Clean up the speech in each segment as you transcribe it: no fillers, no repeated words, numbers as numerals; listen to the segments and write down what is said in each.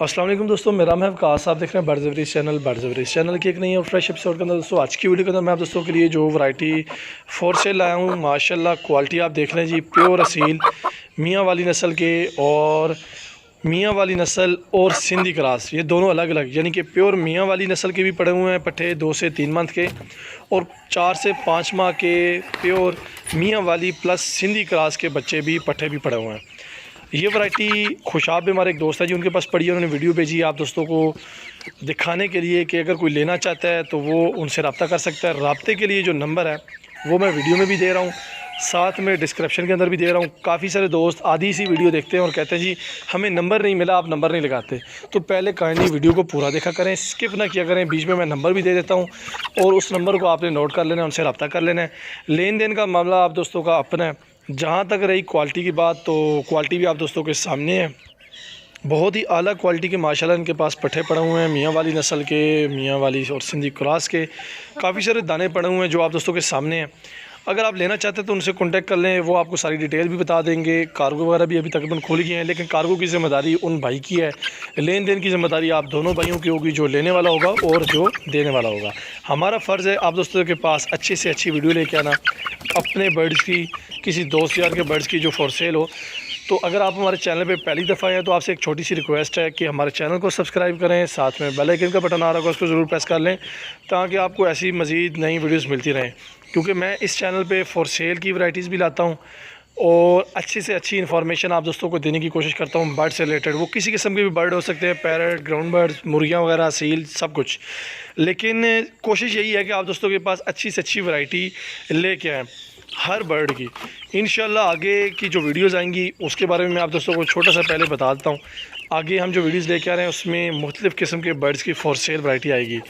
अस्सलाम वालेकुम दोस्तों, मेरा नाम है वकास। आप देख रहे हैं बर्ड्स चैनल की एक नई और फ्रेश एपिसोड के अंदर। दोस्तों आज की वीडियो के अंदर मैं आप दोस्तों के लिए जो वैरायटी फॉर सेल लाया हूँ, माशाल्लाह क्वालिटी आप देख रहे हैं जी, प्योर असील मियाँ वाली नस्ल के, और मियाँ वाली नस्ल और सिंधी क्रास, ये दोनों अलग अलग, यानी कि प्योर मियाँ वाली नस्ल के भी पड़े हुए हैं पट्ठे 2 से 3 मंथ के, और 4 से 5 माह के प्योर मियाँ वाली प्लस सिंधी क्रास के बच्चे भी पट्ठे भी पड़े हुए हैं। ये वैरायटी खुशाब भी हमारे एक दोस्त है जी, उनके पास पड़ी है, उन्होंने वीडियो भेजी आप दोस्तों को दिखाने के लिए कि अगर कोई लेना चाहता है तो वो उनसे रब्ता कर सकता है। रब्ते के लिए जो नंबर है वो मैं वीडियो में भी दे रहा हूँ, साथ में डिस्क्रिप्शन के अंदर भी दे रहा हूँ। काफ़ी सारे दोस्त आधी सी वीडियो देखते हैं और कहते हैं जी हमें नंबर नहीं मिला, आप नंबर नहीं लगाते। तो पहले काइंडली वीडियो को पूरा देखा करें, स्किप ना किया करें, बीच में मैं नंबर भी दे देता हूँ और उस नंबर को आपने नोट कर लेना है, उनसे रब्ता कर लेना है। लेन देन का मामला आप दोस्तों का अपना है। जहाँ तक रही क्वालिटी की बात, तो क्वालिटी भी आप दोस्तों के सामने है, बहुत ही आला क्वालिटी के माशाल्लाह इनके पास पट्ठे पड़े हुए हैं, मियाँ वाली नस्ल के, मियाँ वाली और सिंधी क्रॉस के। काफ़ी सारे दाने पड़े हुए हैं जो आप दोस्तों के सामने हैं। अगर आप लेना चाहते हैं तो उनसे कांटेक्ट कर लें, वो आपको सारी डिटेल भी बता देंगे। कार्गो वगैरह भी अभी तकरीबन खुल गए हैं, लेकिन कार्गो की ज़िम्मेदारी उन भाई की है, लेन देन की ज़िम्मेदारी आप दोनों भाइयों की होगी, जो लेने वाला होगा और जो देने वाला होगा। हमारा फ़र्ज़ है आप दोस्तों के पास अच्छी से अच्छी वीडियो लेके आना, अपने बर्ड्स की, किसी दोस्त यार के बर्ड्स की जो फॉर सेल हो। तो अगर आप हमारे चैनल पे पहली दफ़ा हैं तो आपसे एक छोटी सी रिक्वेस्ट है कि हमारे चैनल को सब्सक्राइब करें, साथ में बेल आइकन का बटन आ रहा होगा उसको ज़रूर प्रेस कर लें, ताकि आपको ऐसी मज़ीद नई वीडियोस मिलती रहें। क्योंकि मैं इस चैनल पे फॉर सेल की वैरायटीज़ भी लाता हूँ और अच्छी से अच्छी इन्फॉर्मेशन आप दोस्तों को देने की कोशिश करता हूँ बर्ड से रिलेटेड। वो किसी किस्म के भी बर्ड हो सकते हैं, पैरट, ग्राउंड बर्ड्स, मुर्गियाँ वगैरह, सील, सब कुछ। लेकिन कोशिश यही है कि आप दोस्तों के पास अच्छी से अच्छी वैरायटी लेके आएँ हर बर्ड की। इंशाल्लाह आगे की जो वीडियोज़ आएंगी उसके बारे में मैं आप दोस्तों को छोटा सा पहले बता देता हूँ। आगे हम जो वीडियोज़ लेके आ रहे हैं उसमें मुख्तलिफ़ किस्म के बर्ड्स की फॉर सेल वैरायटी आएगी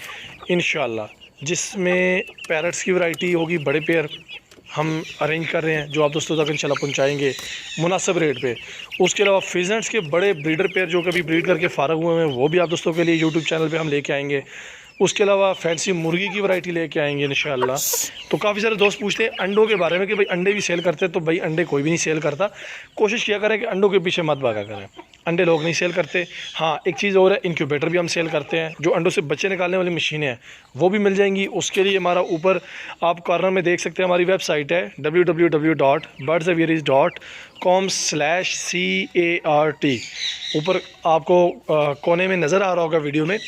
इंशाल्लाह, जिसमें पैरट्स की वैरायटी होगी, बड़े पेयर हम अरेंज कर रहे हैं जो आप दोस्तों तक इंशाल्लाह पहुंचाएंगे मुनासिब रेट पे। उसके अलावा फिजेंट्स के बड़े ब्रीडर पेयर जो कभी ब्रीड करके फ़ारग हुए हैं वो भी आप दोस्तों के लिए यूट्यूब चैनल पे हम लेके आएंगे। उसके अलावा फैंसी मुर्गी की वैरायटी लेके आएंगे इंशाल्लाह। तो काफ़ी सारे दोस्त पूछते हैं अंडों के बारे में कि भाई अंडे भी सेल करते हैं, तो भाई अंडे कोई भी नहीं सेल करता। कोशिश किया करें कि अंडों के पीछे मत भागा करें, अंडे लोग नहीं सेल करते। हाँ, एक चीज़ और है, इंक्यूबेटर भी हम सेल करते हैं, जो अंडों से बच्चे निकालने वाली मशीनें हैं वो भी मिल जाएंगी। उसके लिए हमारा ऊपर आप कॉर्नर में देख सकते हैं, हमारी वेबसाइट है www.birdsaviaries.com/CART। ऊपर आपको कोने में नज़र आ रहा होगा वीडियो में,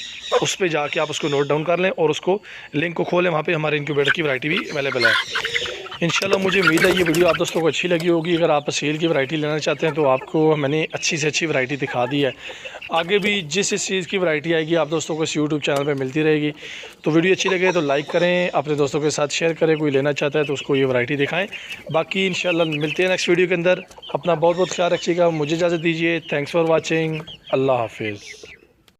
उस पर जाके आप उसको नोट डाउन कर लें और उसको लिंक को खोलें, वहाँ पे हमारे इंक्यूबेटर की वैरायटी भी अवेलेबल है इंशाल्लाह। मुझे उम्मीद है ये वीडियो आप दोस्तों को अच्छी लगी होगी। अगर आप सेल की वैरायटी लेना चाहते हैं तो आपको मैंने अच्छी से अच्छी वैरायटी दिखा दी है। आगे भी जिस चीज़ की वैरायटी आएगी आप दोस्तों को इस यूट्यूब चैनल पे मिलती रहेगी। तो वीडियो अच्छी लगे तो लाइक करें, अपने दोस्तों के साथ शेयर करें, कोई लेना चाहता है तो उसको ये वैरायटी दिखाएँ। बाकी इंशाल्लाह मिलते हैं नेक्स्ट वीडियो के अंदर। अपना बहुत बहुत ख्याल रखिएगा, मुझे इजाज़त दीजिए। थैंक्स फॉर वॉचिंग, अल्लाह हाफिज़।